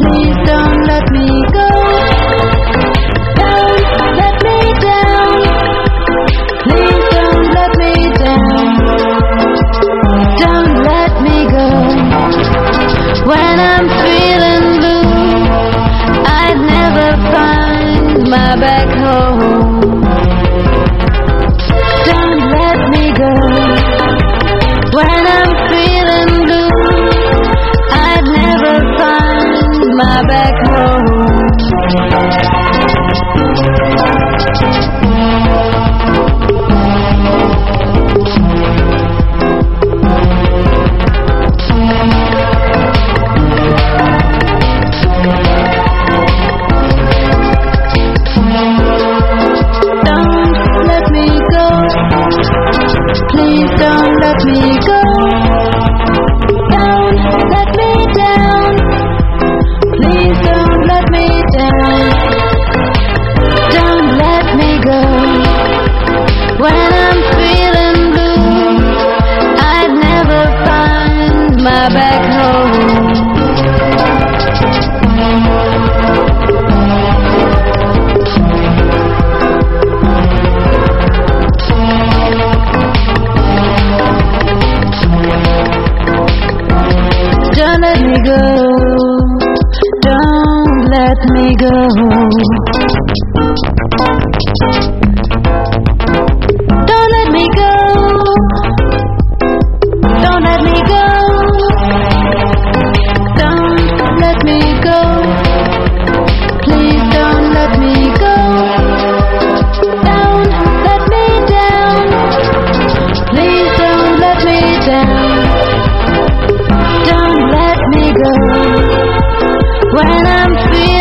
Please don't let me go. Don't let me down. Please don't let me down. Don't let me go. When I'm feeling blue, I'd never find my back home. Don't let me go. When I'm feeling blue, I'd never find my back home. Please don't let me go. Don't let me down. Please don't let me down. Don't let me go. When I'm feeling blue, I'd never find my back home. Don't let me go. Don't let me go. Don't let me go. Don't let me go. Don't let me go. Please don't let me go. Don't let me down. Please don't let me down. Don't let me go. When I'm feeling